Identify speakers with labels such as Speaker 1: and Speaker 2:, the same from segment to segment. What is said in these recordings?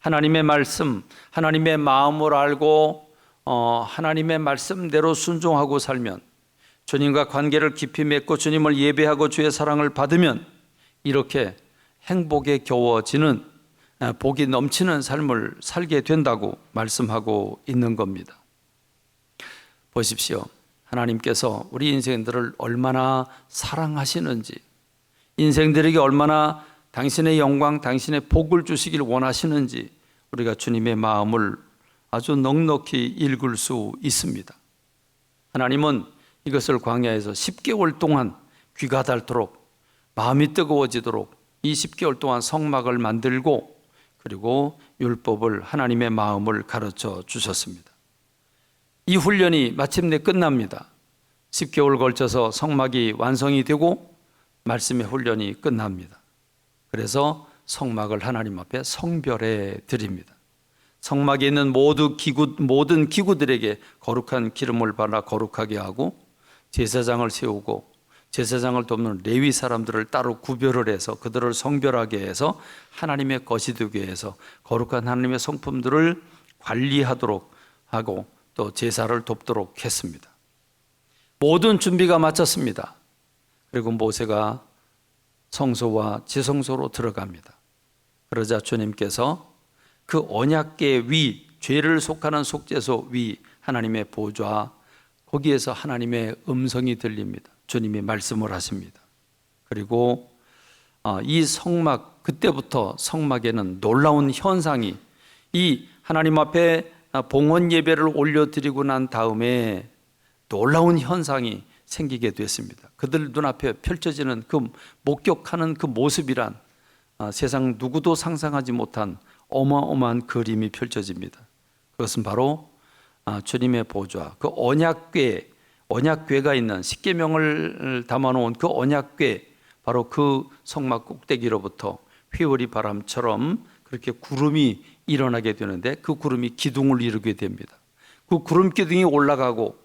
Speaker 1: 하나님의 말씀, 하나님의 마음을 알고 하나님의 말씀대로 순종하고 살면, 주님과 관계를 깊이 맺고 주님을 예배하고 주의 사랑을 받으면 이렇게 행복에 겨워지는, 복이 넘치는 삶을 살게 된다고 말씀하고 있는 겁니다. 보십시오. 하나님께서 우리 인생들을 얼마나 사랑하시는지, 인생들에게 얼마나 당신의 영광, 당신의 복을 주시길 원하시는지 우리가 주님의 마음을 아주 넉넉히 읽을 수 있습니다. 하나님은 이것을 광야에서 10개월 동안 귀가 닳도록, 마음이 뜨거워지도록 이 10개월 동안 성막을 만들고, 그리고 율법을, 하나님의 마음을 가르쳐 주셨습니다. 이 훈련이 마침내 끝납니다. 10개월 걸쳐서 성막이 완성이 되고 말씀의 훈련이 끝납니다. 그래서 성막을 하나님 앞에 성별해 드립니다. 성막에 있는 모든 기구들에게 거룩한 기름을 발라 거룩하게 하고, 제사장을 세우고 제사장을 돕는 레위 사람들을 따로 구별을 해서 그들을 성별하게 해서 하나님의 것이 되게 해서 거룩한 하나님의 성품들을 관리하도록 하고 또 제사를 돕도록 했습니다. 모든 준비가 마쳤습니다. 그리고 모세가 성소와 지성소로 들어갑니다. 그러자 주님께서 그 언약궤 위, 죄를 속하는 속죄소 위 하나님의 보좌, 거기에서 하나님의 음성이 들립니다. 주님이 말씀을 하십니다. 그리고 이 성막, 그때부터 성막에는 놀라운 현상이, 이 하나님 앞에 봉헌 예배를 올려드리고 난 다음에 놀라운 현상이 생기게 됐습니다. 그들 눈앞에 펼쳐지는 그 목격하는 그 모습이란 세상 누구도 상상하지 못한 어마어마한 그림이 펼쳐집니다. 그것은 바로 주님의 보좌, 그 언약궤가 있는 십계명을 담아놓은 그 언약궤, 바로 그 성막 꼭대기로부터 회오리 바람처럼 그렇게 구름이 일어나게 되는데, 그 구름이 기둥을 이루게 됩니다. 그 구름 기둥이 올라가고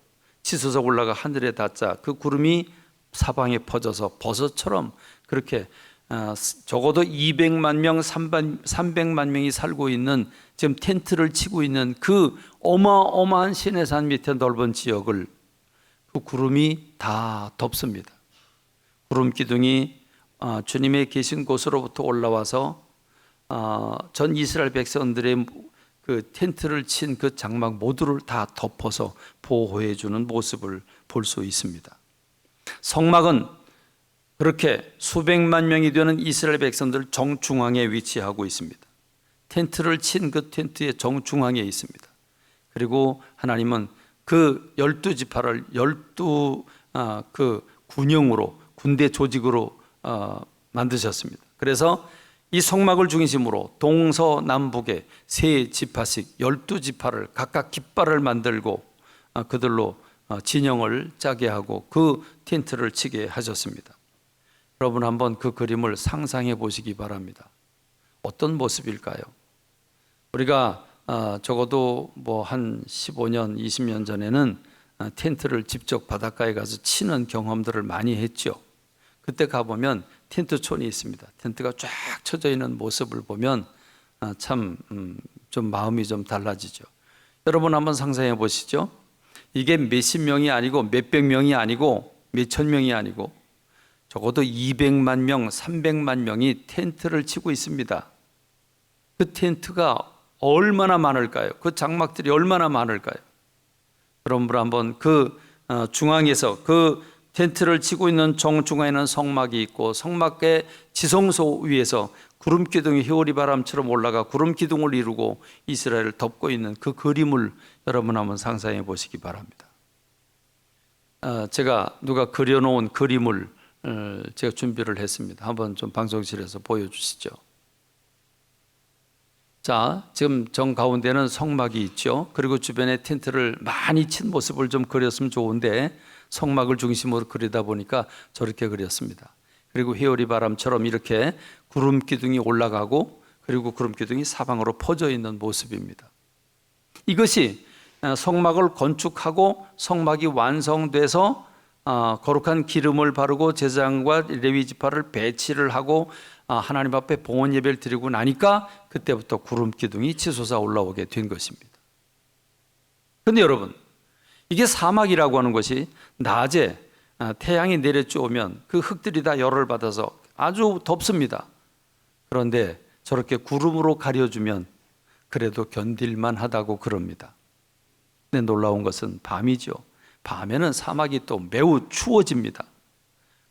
Speaker 1: 치솟아 올라가 하늘에 닿자 그 구름이 사방에 퍼져서 버섯처럼 그렇게 적어도 200만 명, 300만 명이 살고 있는, 지금 텐트를 치고 있는 그 어마어마한 시내산 밑에 넓은 지역을 그 구름이 다 덮습니다. 구름 기둥이 주님의 계신 곳으로부터 올라와서 전 이스라엘 백성들의 그 텐트를 친 그 장막 모두를 다 덮어서 보호해 주는 모습을 볼 수 있습니다. 성막은 그렇게 수백만 명이 되는 이스라엘 백성들 정중앙에 위치하고 있습니다. 텐트를 친 그 텐트의 정중앙에 있습니다. 그리고 하나님은 그 12지파를 12 군영으로, 군대 조직으로 만드셨습니다. 그래서 이 성막을 중심으로 동서남북에 3지파씩 12지파를 각각 깃발을 만들고 그들로 진영을 짜게 하고 그 텐트를 치게 하셨습니다. 여러분 한번 그 그림을 상상해 보시기 바랍니다. 어떤 모습일까요? 우리가 적어도 한 15년, 20년 전에는 텐트를 직접 바닷가에 가서 치는 경험들을 많이 했죠. 그때 가보면 텐트촌이 있습니다. 텐트가 쫙 쳐져 있는 모습을 보면 참 좀 마음이 좀 달라지죠. 여러분 한번 상상해 보시죠. 이게 몇십 명이 아니고 몇백 명이 아니고 몇천 명이 아니고 적어도 200만 명, 300만 명이 텐트를 치고 있습니다. 그 텐트가 얼마나 많을까요? 그 장막들이 얼마나 많을까요? 여러분 한번 그 중앙에서 그 텐트를 치고 있는 정중앙에는 성막이 있고, 성막의 지성소 위에서 구름 기둥이 회오리 바람처럼 올라가 구름 기둥을 이루고 이스라엘을 덮고 있는 그 그림을 여러분 한번 상상해 보시기 바랍니다. 제가 누가 그려놓은 그림을 제가 준비를 했습니다. 한번 좀 방송실에서 보여주시죠. 자, 지금 정 가운데는 성막이 있죠. 그리고 주변에 텐트를 많이 친 모습을 좀 그렸으면 좋은데 성막을 중심으로 그리다 보니까 저렇게 그렸습니다. 그리고 회오리 바람처럼 이렇게 구름 기둥이 올라가고, 그리고 구름 기둥이 사방으로 퍼져 있는 모습입니다. 이것이 성막을 건축하고 성막이 완성돼서 거룩한 기름을 바르고 제사장과 레위 지파를 배치를 하고 하나님 앞에 봉헌 예배를 드리고 나니까 그때부터 구름 기둥이 치솟아 올라오게 된 것입니다. 그런데 여러분, 이게 사막이라고 하는 것이 낮에 태양이 내려오면 그 흙들이 다 열을 받아서 아주 덥습니다. 그런데 저렇게 구름으로 가려주면 그래도 견딜만 하다고 그럽니다. 근데 놀라운 것은 밤이죠. 밤에는 사막이 또 매우 추워집니다.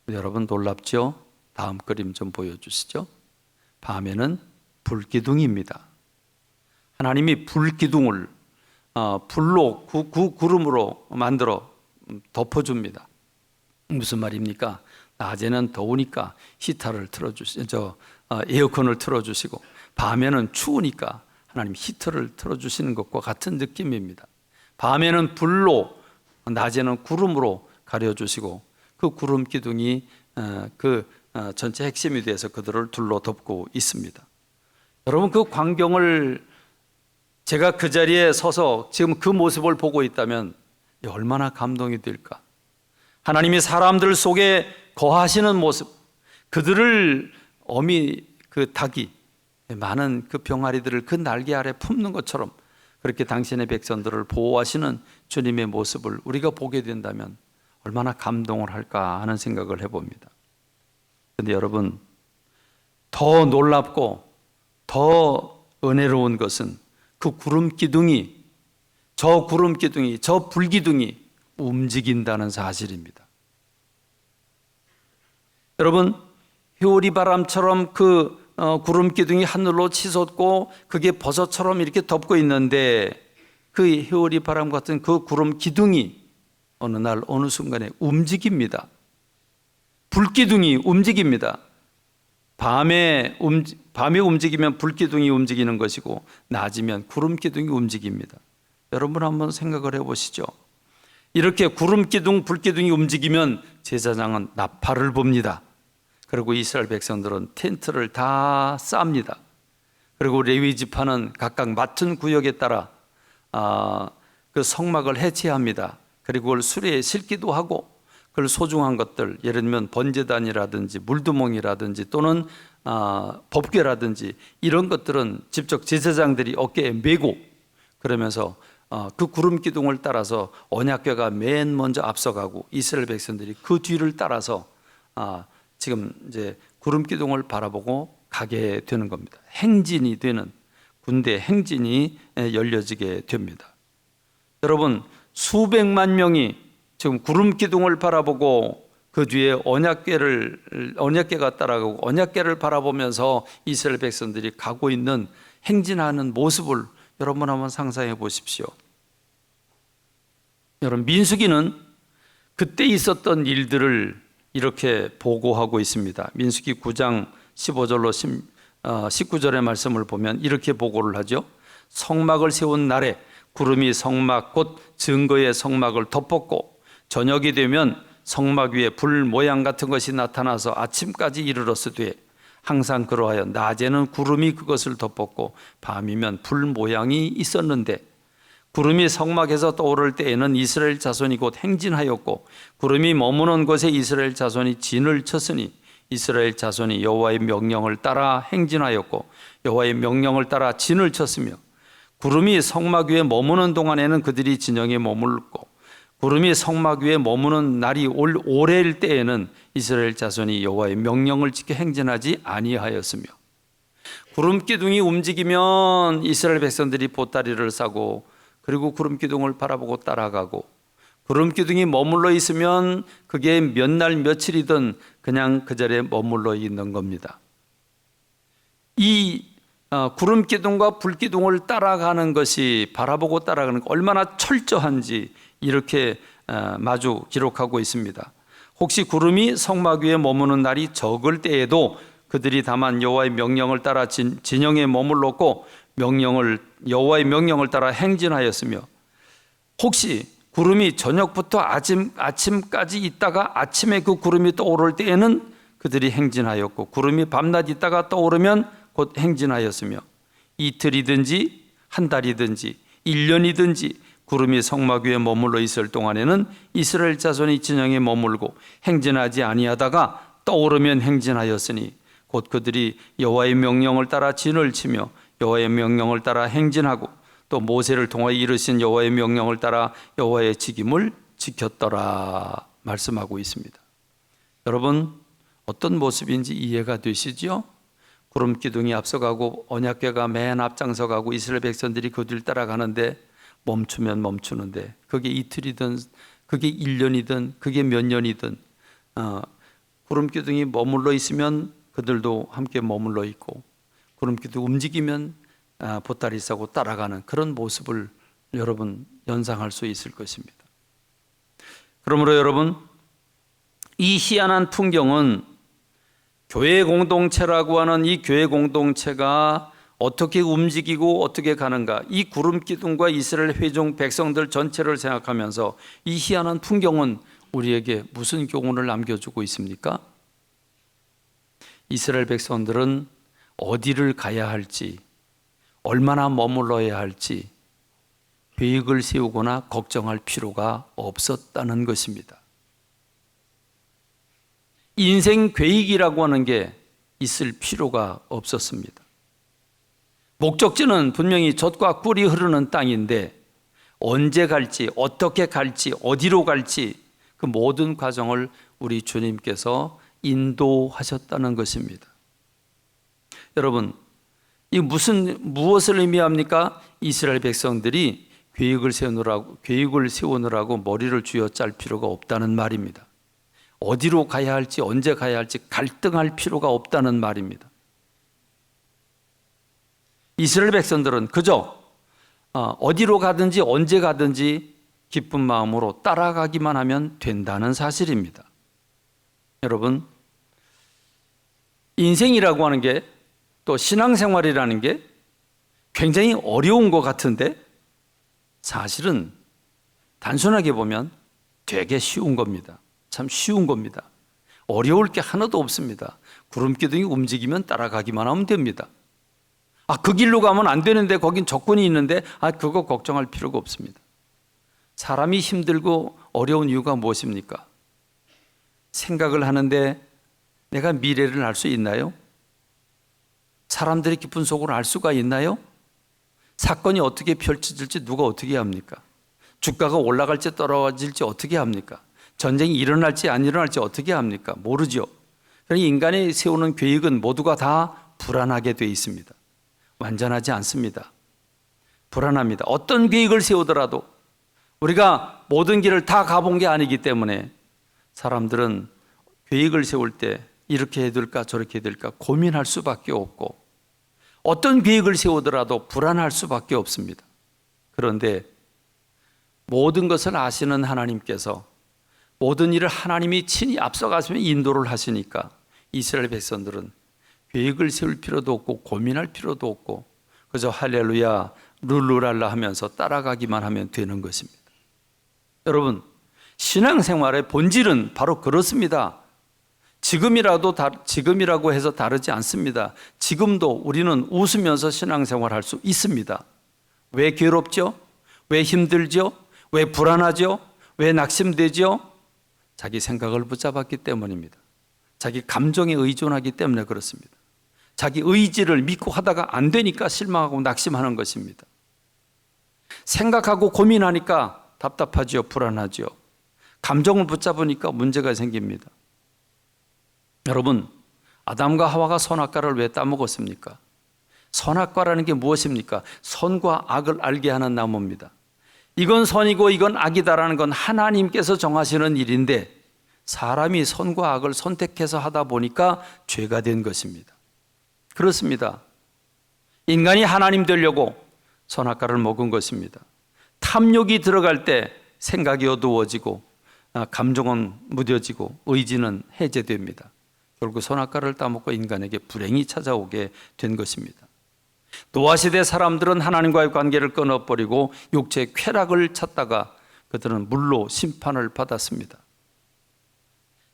Speaker 1: 여러분 놀랍죠? 다음 그림 좀 보여주시죠. 밤에는 불기둥입니다. 하나님이 불기둥을 불로 구름으로 만들어 덮어줍니다. 무슨 말입니까? 낮에는 더우니까 히터를 에어컨을 틀어주시고, 밤에는 추우니까 하나님 히터를 틀어주시는 것과 같은 느낌입니다. 밤에는 불로, 낮에는 구름으로 가려주시고, 그 구름 기둥이 전체 핵심이 돼서 그들을 둘러 덮고 있습니다. 여러분, 그 광경을 제가 그 자리에 서서 지금 그 모습을 보고 있다면 얼마나 감동이 될까? 하나님이 사람들 속에 거하시는 모습, 그들을 그 닭이 많은 그 병아리들을 그 날개 아래 품는 것처럼 그렇게 당신의 백성들을 보호하시는 주님의 모습을 우리가 보게 된다면 얼마나 감동을 할까 하는 생각을 해봅니다. 그런데 여러분, 더 놀랍고 더 은혜로운 것은 그 저 불기둥이 움직인다는 사실입니다. 여러분, 회오리 바람처럼 그 구름 기둥이 하늘로 치솟고 그게 버섯처럼 이렇게 덮고 있는데, 그 회오리 바람 같은 그 구름 기둥이 어느 날 어느 순간에 움직입니다. 불기둥이 움직입니다. 밤에 움직이면 불기둥이 움직이는 것이고, 낮이면 구름 기둥이 움직입니다. 여러분 한번 생각을 해보시죠. 이렇게 구름 기둥, 불기둥이 움직이면 제사장은 나팔을 봅니다. 그리고 이스라엘 백성들은 텐트를 다 쌉니다. 그리고 레위 지파는 각각 맡은 구역에 따라 그 성막을 해체합니다. 그리고 그걸 수레에 싣기도 하고, 그걸 소중한 것들, 예를 들면 번제단이라든지 물두멍이라든지 또는 법궤라든지 이런 것들은 직접 제사장들이 어깨에 메고, 그러면서 그 구름 기둥을 따라서 언약궤가 맨 먼저 앞서가고 이스라엘 백성들이 그 뒤를 따라서 지금 이제 구름 기둥을 바라보고 가게 되는 겁니다. 행진이 되는, 군대 행진이 열려지게 됩니다. 여러분, 수백만 명이 지금 구름 기둥을 바라보고 그 뒤에 언약궤가 따라가고 언약궤를 바라보면서 이스라엘 백성들이 가고 있는, 행진하는 모습을 여러분 한번 상상해 보십시오. 여러분, 민수기는 그때 있었던 일들을 이렇게 보고하고 있습니다. 민수기 9장 15절로 19절의 말씀을 보면 이렇게 보고를 하죠. 성막을 세운 날에 구름이 성막 곧 증거의 성막을 덮었고, 저녁이 되면 성막 위에 불 모양 같은 것이 나타나서 아침까지 이르렀으되, 항상 그러하여 낮에는 구름이 그것을 덮었고 밤이면 불 모양이 있었는데, 구름이 성막에서 떠오를 때에는 이스라엘 자손이 곧 행진하였고, 구름이 머무는 곳에 이스라엘 자손이 진을 쳤으니 이스라엘 자손이 여호와의 명령을 따라 행진하였고 여호와의 명령을 따라 진을 쳤으며, 구름이 성막 위에 머무는 동안에는 그들이 진영에 머물렀고, 구름이 성막 위에 머무는 날이 오래일 때에는 이스라엘 자손이 여호와의 명령을 지켜 행진하지 아니하였으며, 구름 기둥이 움직이면 이스라엘 백성들이 보따리를 싸고, 그리고 구름 기둥을 바라보고 따라가고, 구름 기둥이 머물러 있으면 그게 몇 날 며칠이든 그냥 그 자리에 머물러 있는 겁니다. 이 구름 기둥과 불 기둥을 따라가는 것이, 바라보고 따라가는 것 얼마나 철저한지 이렇게 마주 기록하고 있습니다. 혹시 구름이 성막 위에 머무는 날이 적을 때에도 그들이 다만 여호와의 명령을 따라 진영에 머물렀고 여호와의 명령을 따라 행진하였으며, 혹시 구름이 저녁부터 아침까지 있다가 아침에 그 구름이 떠오를 때에는 그들이 행진하였고, 구름이 밤낮 있다가 떠오르면 곧 행진하였으며, 이틀이든지 한 달이든지 1년이든지 구름이 성막 위에 머물러 있을 동안에는 이스라엘 자손이 진영에 머물고 행진하지 아니하다가 떠오르면 행진하였으니, 곧 그들이 여호와의 명령을 따라 진을 치며 여호와의 명령을 따라 행진하고 또 모세를 통하여 이르신 여호와의 명령을 따라 여호와의 직임을 지켰더라 말씀하고 있습니다. 여러분, 어떤 모습인지 이해가 되시죠? 구름 기둥이 앞서가고 언약궤가 맨 앞장서가고 이스라엘 백성들이 그 뒤를 따라가는데 멈추면 멈추는데, 그게 이틀이든 그게 1년이든 그게 몇 년이든 구름 기둥이 머물러 있으면 그들도 함께 머물러 있고, 구름 기둥 움직이면 보따리 싸고 따라가는 그런 모습을 여러분 연상할 수 있을 것입니다. 그러므로 여러분, 이 희한한 풍경은 교회 공동체라고 하는 이 교회 공동체가 어떻게 움직이고 어떻게 가는가, 이 구름 기둥과 이스라엘 회중 백성들 전체를 생각하면서 이 희한한 풍경은 우리에게 무슨 교훈을 남겨주고 있습니까? 이스라엘 백성들은 어디를 가야 할지, 얼마나 머물러야 할지 계획을 세우거나 걱정할 필요가 없었다는 것입니다. 인생 계획이라고 하는 게 있을 필요가 없었습니다. 목적지는 분명히 젖과 꿀이 흐르는 땅인데 언제 갈지, 어떻게 갈지, 어디로 갈지 그 모든 과정을 우리 주님께서 인도하셨다는 것입니다. 여러분, 이 무엇을 의미합니까? 이스라엘 백성들이 계획을 세우느라고 머리를 쥐어짤 필요가 없다는 말입니다. 어디로 가야 할지, 언제 가야 할지 갈등할 필요가 없다는 말입니다. 이스라엘 백성들은 그저 어디로 가든지 언제 가든지 기쁜 마음으로 따라가기만 하면 된다는 사실입니다. 여러분, 인생이라고 하는 게, 또 신앙생활이라는 게 굉장히 어려운 것 같은데 사실은 단순하게 보면 되게 쉬운 겁니다. 참 쉬운 겁니다. 어려울 게 하나도 없습니다. 구름 기둥이 움직이면 따라가기만 하면 됩니다. 그 길로 가면 안 되는데 거긴 적군이 있는데 그거 걱정할 필요가 없습니다. 사람이 힘들고 어려운 이유가 무엇입니까? 생각을 하는데 내가 미래를 알 수 있나요? 사람들의 깊은 속을 알 수가 있나요? 사건이 어떻게 펼쳐질지 누가 어떻게 합니까? 주가가 올라갈지 떨어질지 어떻게 합니까? 전쟁이 일어날지 안 일어날지 어떻게 합니까? 모르죠. 그러니 인간이 세우는 계획은 모두가 다 불안하게 돼 있습니다. 완전하지 않습니다. 불안합니다. 어떤 계획을 세우더라도 우리가 모든 길을 다 가본 게 아니기 때문에 사람들은 계획을 세울 때 이렇게 해야 될까 저렇게 해야 될까 고민할 수밖에 없고, 어떤 계획을 세우더라도 불안할 수밖에 없습니다. 그런데 모든 것을 아시는 하나님께서 모든 일을 하나님이 친히 앞서가시며 인도를 하시니까 이스라엘 백성들은 계획을 세울 필요도 없고 고민할 필요도 없고 그저 할렐루야 룰루랄라 하면서 따라가기만 하면 되는 것입니다. 여러분, 신앙생활의 본질은 바로 그렇습니다. 지금이라고 해서 다르지 않습니다. 지금도 우리는 웃으면서 신앙생활할 수 있습니다. 왜 괴롭죠? 왜 힘들죠? 왜 불안하죠? 왜 낙심되죠? 자기 생각을 붙잡았기 때문입니다. 자기 감정에 의존하기 때문에 그렇습니다. 자기 의지를 믿고 하다가 안 되니까 실망하고 낙심하는 것입니다. 생각하고 고민하니까 답답하지요, 불안하지요. 감정을 붙잡으니까 문제가 생깁니다. 여러분, 아담과 하와가 선악과를 왜 따먹었습니까? 선악과라는 게 무엇입니까? 선과 악을 알게 하는 나무입니다. 이건 선이고 이건 악이다라는 건 하나님께서 정하시는 일인데 사람이 선과 악을 선택해서 하다 보니까 죄가 된 것입니다. 그렇습니다. 인간이 하나님 되려고 선악과를 먹은 것입니다. 탐욕이 들어갈 때 생각이 어두워지고 감정은 무뎌지고 의지는 해제됩니다. 결국 선악과를 따먹고 인간에게 불행이 찾아오게 된 것입니다. 노아 시대 사람들은 하나님과의 관계를 끊어버리고 육체의 쾌락을 찾다가 그들은 물로 심판을 받았습니다.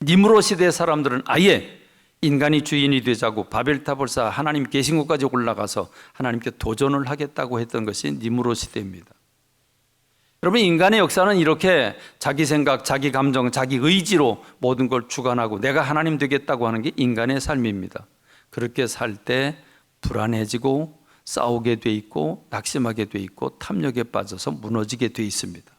Speaker 1: 니므롯 시대 사람들은 아예 인간이 주인이 되자고 바벨탑을 쌓아 하나님 계신 곳까지 올라가서 하나님께 도전을 하겠다고 했던 것이 니므롯 시대입니다. 여러분, 인간의 역사는 이렇게 자기 생각, 자기 감정, 자기 의지로 모든 걸 주관하고 내가 하나님 되겠다고 하는 게 인간의 삶입니다. 그렇게 살 때 불안해지고 싸우게 돼 있고 낙심하게 돼 있고 탐욕에 빠져서 무너지게 돼 있습니다.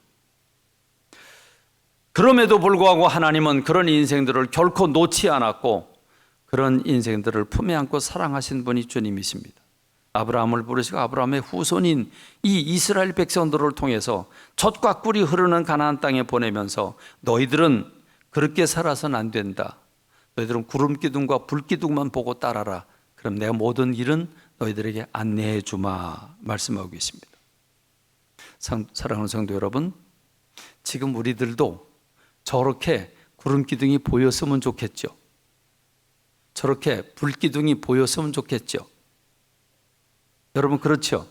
Speaker 1: 그럼에도 불구하고 하나님은 그런 인생들을 결코 놓지 않았고 그런 인생들을 품에 안고 사랑하신 분이 주님이십니다. 아브라함을 부르시고 아브라함의 후손인 이 이스라엘 백성들을 통해서 젖과 꿀이 흐르는 가나안 땅에 보내면서 너희들은 그렇게 살아서는 안 된다. 너희들은 구름 기둥과 불 기둥만 보고 따라라. 그럼 내가 모든 일은 너희들에게 안내해 주마 말씀하고 계십니다. 사랑하는 성도 여러분, 지금 우리들도 저렇게 구름 기둥이 보였으면 좋겠죠. 저렇게 불 기둥이 보였으면 좋겠죠. 여러분 그렇죠?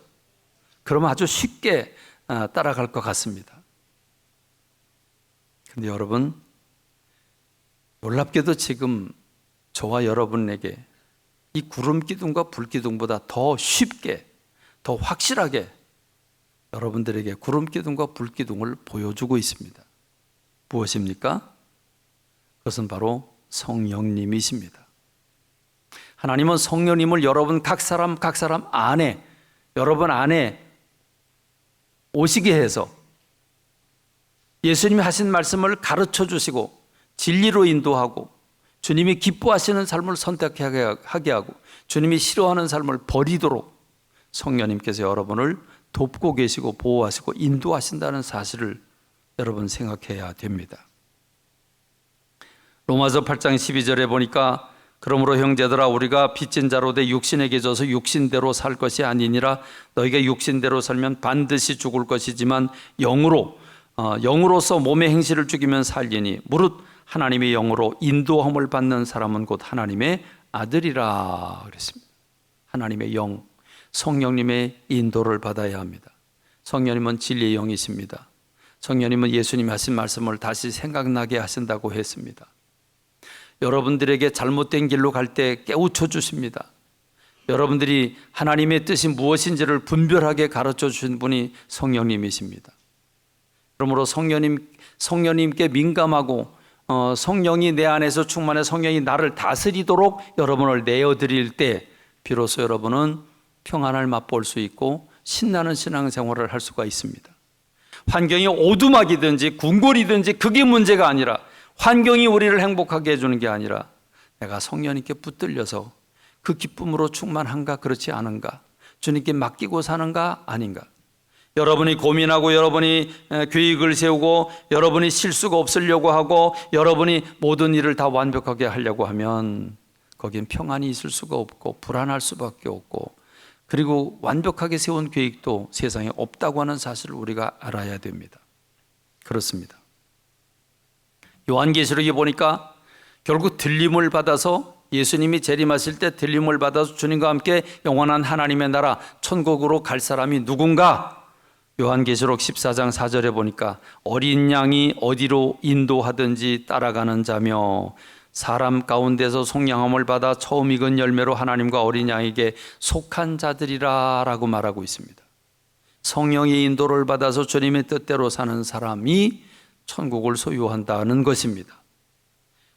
Speaker 1: 그러면 아주 쉽게 따라갈 것 같습니다. 그런데 여러분, 놀랍게도 지금 저와 여러분에게 이 구름 기둥과 불 기둥보다 더 쉽게, 더 확실하게 여러분들에게 구름 기둥과 불 기둥을 보여주고 있습니다. 무엇입니까? 그것은 바로 성령님이십니다. 하나님은 성령님을 여러분 각 사람 안에, 여러분 안에 오시게 해서 예수님이 하신 말씀을 가르쳐 주시고 진리로 인도하고 주님이 기뻐하시는 삶을 선택하게 하고 주님이 싫어하는 삶을 버리도록 성령님께서 여러분을 돕고 계시고 보호하시고 인도하신다는 사실을 여러분 생각해야 됩니다. 로마서 8장 12절에 보니까 그러므로 형제들아 우리가 빚진 자로 돼 육신에게 져서 육신대로 살 것이 아니니라. 너희가 육신대로 살면 반드시 죽을 것이지만 영으로서 몸의 행실을 죽이면 살리니 무릇 하나님의 영으로 인도함을 받는 사람은 곧 하나님의 아들이라 그랬습니다. 하나님의 영, 성령님의 인도를 받아야 합니다. 성령님은 진리의 영이십니다. 성령님은 예수님이 하신 말씀을 다시 생각나게 하신다고 했습니다. 여러분들에게 잘못된 길로 갈 때 깨우쳐 주십니다. 여러분들이 하나님의 뜻이 무엇인지를 분별하게 가르쳐 주신 분이 성령님이십니다. 그러므로 성령님께 민감하고 성령이 내 안에서 충만해 성령이 나를 다스리도록 여러분을 내어드릴 때 비로소 여러분은 평안을 맛볼 수 있고 신나는 신앙생활을 할 수가 있습니다. 환경이 오두막이든지 궁궐이든지 그게 문제가 아니라 환경이 우리를 행복하게 해주는 게 아니라 내가 성령님께 붙들려서 그 기쁨으로 충만한가 그렇지 않은가, 주님께 맡기고 사는가 아닌가, 여러분이 고민하고 여러분이 계획을 세우고 여러분이 실수가 없으려고 하고 여러분이 모든 일을 다 완벽하게 하려고 하면 거긴 평안이 있을 수가 없고 불안할 수밖에 없고 그리고 완벽하게 세운 계획도 세상에 없다고 하는 사실을 우리가 알아야 됩니다. 그렇습니다. 요한계시록에 보니까 결국 들림을 받아서 예수님이 재림하실 때 들림을 받아서 주님과 함께 영원한 하나님의 나라 천국으로 갈 사람이 누군가? 요한계시록 14장 4절에 보니까 어린 양이 어디로 인도하든지 따라가는 자며 사람 가운데서 속량함을 받아 처음 익은 열매로 하나님과 어린 양에게 속한 자들이라 라고 말하고 있습니다. 성령의 인도를 받아서 주님의 뜻대로 사는 사람이 천국을 소유한다는 것입니다.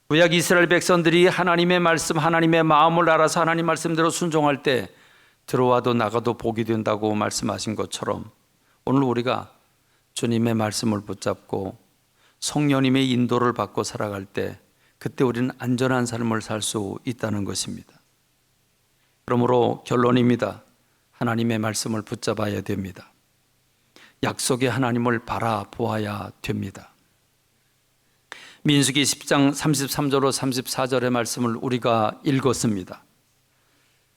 Speaker 1: 구약 이스라엘 백성들이 하나님의 말씀, 하나님의 마음을 알아서 하나님 말씀대로 순종할 때 들어와도 나가도 복이 된다고 말씀하신 것처럼 오늘 우리가 주님의 말씀을 붙잡고 성령님의 인도를 받고 살아갈 때 그때 우리는 안전한 삶을 살 수 있다는 것입니다. 그러므로 결론입니다. 하나님의 말씀을 붙잡아야 됩니다. 약속의 하나님을 바라보아야 됩니다. 민수기 10장 33절로 34절의 말씀을 우리가 읽었습니다.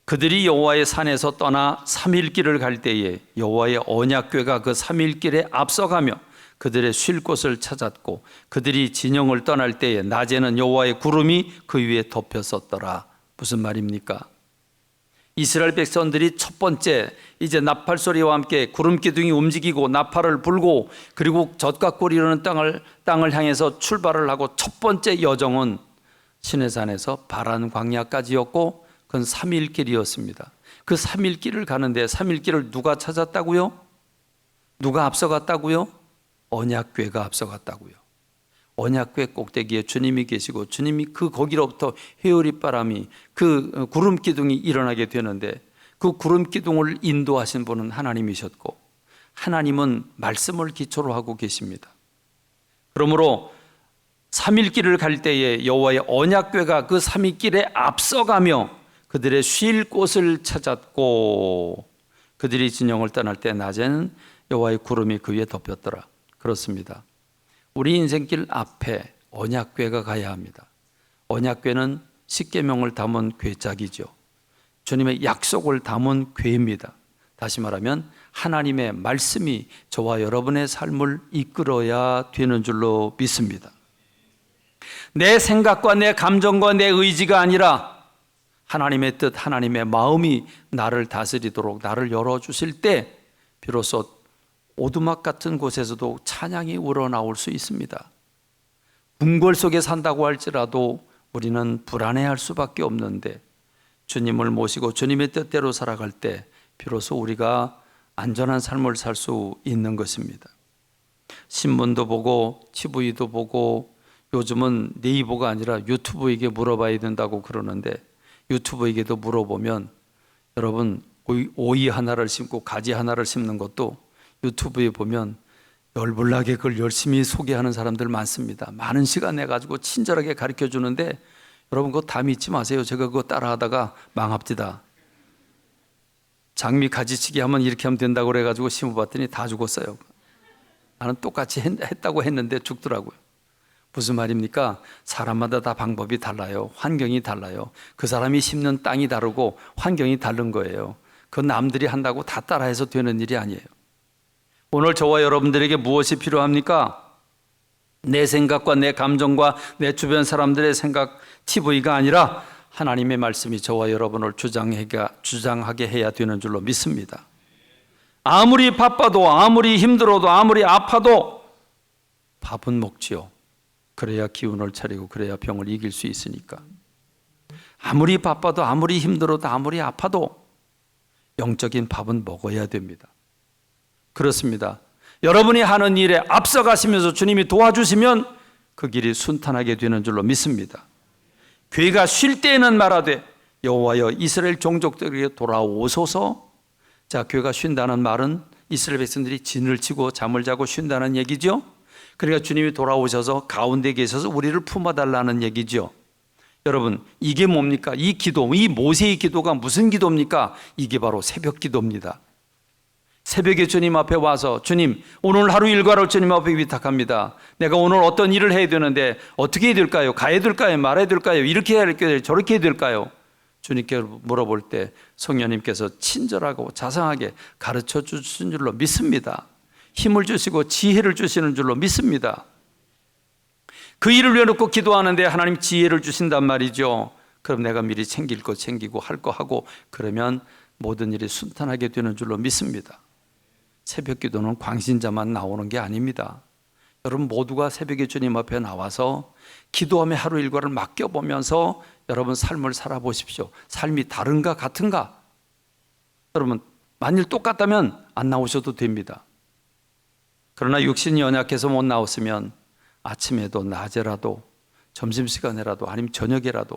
Speaker 1: 그들이 여호와의 산에서 떠나 3일 길을 갈 때에 여호와의 언약궤가 그 3일 길에 앞서가며 그들의 쉴 곳을 찾았고 그들이 진영을 떠날 때에 낮에는 여호와의 구름이 그 위에 덮였었더라. 무슨 말입니까? 이스라엘 백성들이 첫 번째 이제 나팔 소리와 함께 구름 기둥이 움직이고 나팔을 불고 그리고 젖과 꿀이 흐르는 땅을 향해서 출발을 하고 첫 번째 여정은 시내산에서 바란 광야까지였고 그건 3일 길이었습니다. 그 3일 길을 가는데 3일 길을 누가 찾았다고요? 누가 앞서갔다고요? 언약궤가 앞서갔다고요. 언약궤 꼭대기에 주님이 계시고 주님이 그 거기로부터 회오리 바람이 그 구름 기둥이 일어나게 되는데 그 구름 기둥을 인도하신 분은 하나님이셨고 하나님은 말씀을 기초로 하고 계십니다. 그러므로 3일길을 갈 때에 여호와의 언약궤가 그 3일길에 앞서가며 그들의 쉴 곳을 찾았고 그들이 진영을 떠날 때 낮에는 여호와의 구름이 그 위에 덮였더라. 그렇습니다. 우리 인생길 앞에 언약궤가 가야 합니다. 언약궤는 십계명을 담은 궤짝이죠. 주님의 약속을 담은 궤입니다. 다시 말하면 하나님의 말씀이 저와 여러분의 삶을 이끌어야 되는 줄로 믿습니다. 내 생각과 내 감정과 내 의지가 아니라 하나님의 뜻, 하나님의 마음이 나를 다스리도록 나를 열어주실 때 비로소 오두막 같은 곳에서도 찬양이 우러나올 수 있습니다. 궁궐 속에 산다고 할지라도 우리는 불안해할 수밖에 없는데 주님을 모시고 주님의 뜻대로 살아갈 때 비로소 우리가 안전한 삶을 살 수 있는 것입니다. 신문도 보고 TV도 보고 요즘은 네이버가 아니라 유튜브에게 물어봐야 된다고 그러는데 유튜브에게도 물어보면 여러분 오이 하나를 심고 가지 하나를 심는 것도 유튜브에 보면 열불나게 그걸 열심히 소개하는 사람들 많습니다. 많은 시간 내가지고 친절하게 가르쳐 주는데 여러분 그거 다 믿지 마세요. 제가 그거 따라하다가 망합니다. 장미 가지치기 하면 이렇게 하면 된다고 그래가지고 심어봤더니 다 죽었어요. 나는 똑같이 했다고 했는데 죽더라고요. 무슨 말입니까? 사람마다 다 방법이 달라요. 환경이 달라요. 그 사람이 심는 땅이 다르고 환경이 다른 거예요. 그건 남들이 한다고 다 따라해서 되는 일이 아니에요. 오늘 저와 여러분들에게 무엇이 필요합니까? 내 생각과 내 감정과 내 주변 사람들의 생각 TV가 아니라 하나님의 말씀이 저와 여러분을 주장하게 해야 되는 줄로 믿습니다. 아무리 바빠도 아무리 힘들어도 아무리 아파도 밥은 먹지요. 그래야 기운을 차리고 그래야 병을 이길 수 있으니까. 아무리 바빠도 아무리 힘들어도 아무리 아파도 영적인 밥은 먹어야 됩니다. 그렇습니다. 여러분이 하는 일에 앞서가시면서 주님이 도와주시면 그 길이 순탄하게 되는 줄로 믿습니다. 괴가 쉴 때에는 말하되 여호와여 이스라엘 종족들에게 돌아오소서. 자, 괴가 쉰다는 말은 이스라엘 백성들이 진을 치고 잠을 자고 쉰다는 얘기죠. 그러니까 주님이 돌아오셔서 가운데 계셔서 우리를 품어달라는 얘기죠. 여러분 이게 뭡니까? 이 기도, 이 모세의 기도가 무슨 기도입니까? 이게 바로 새벽 기도입니다. 새벽에 주님 앞에 와서 주님 오늘 하루 일과를 주님 앞에 위탁합니다. 내가 오늘 어떤 일을 해야 되는데 어떻게 해야 될까요? 가야 될까요? 말아야 될까요? 이렇게 해야 될까요? 저렇게 해야 될까요? 주님께 물어볼 때 성령님께서 친절하고 자상하게 가르쳐 주신 줄로 믿습니다. 힘을 주시고 지혜를 주시는 줄로 믿습니다. 그 일을 위해놓고 기도하는데 하나님 지혜를 주신단 말이죠. 그럼 내가 미리 챙길 거 챙기고 할 거 하고 그러면 모든 일이 순탄하게 되는 줄로 믿습니다. 새벽 기도는 광신자만 나오는 게 아닙니다. 여러분 모두가 새벽에 주님 앞에 나와서 기도하며 하루 일과를 맡겨보면서 여러분 삶을 살아보십시오. 삶이 다른가 같은가? 여러분 만일 똑같다면 안 나오셔도 됩니다. 그러나 육신이 연약해서 못 나왔으면 아침에도 낮에라도 점심시간에라도 아니면 저녁에라도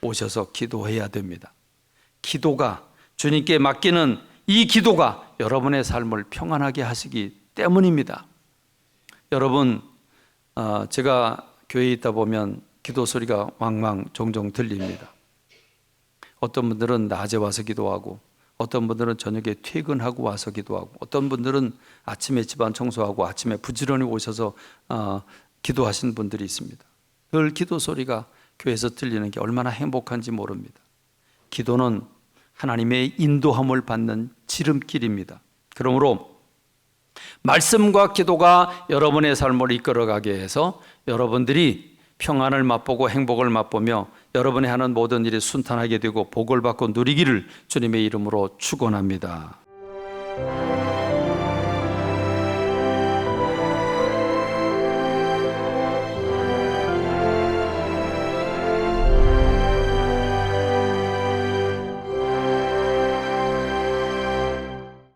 Speaker 1: 오셔서 기도해야 됩니다. 기도가 주님께 맡기는 이 기도가 여러분의 삶을 평안하게 하시기 때문입니다. 여러분 제가 교회에 있다 보면 기도 소리가 왕왕 종종 들립니다. 어떤 분들은 낮에 와서 기도하고 어떤 분들은 저녁에 퇴근하고 와서 기도하고 어떤 분들은 아침에 집안 청소하고 아침에 부지런히 오셔서 기도하시는 분들이 있습니다. 늘 기도 소리가 교회에서 들리는 게 얼마나 행복한지 모릅니다. 기도는 하나님의 인도함을 받는 지름길입니다. 그러므로 말씀과 기도가 여러분의 삶을 이끌어가게 해서 여러분들이 평안을 맛보고 행복을 맛보며 여러분이 하는 모든 일이 순탄하게 되고 복을 받고 누리기를 주님의 이름으로 축원합니다.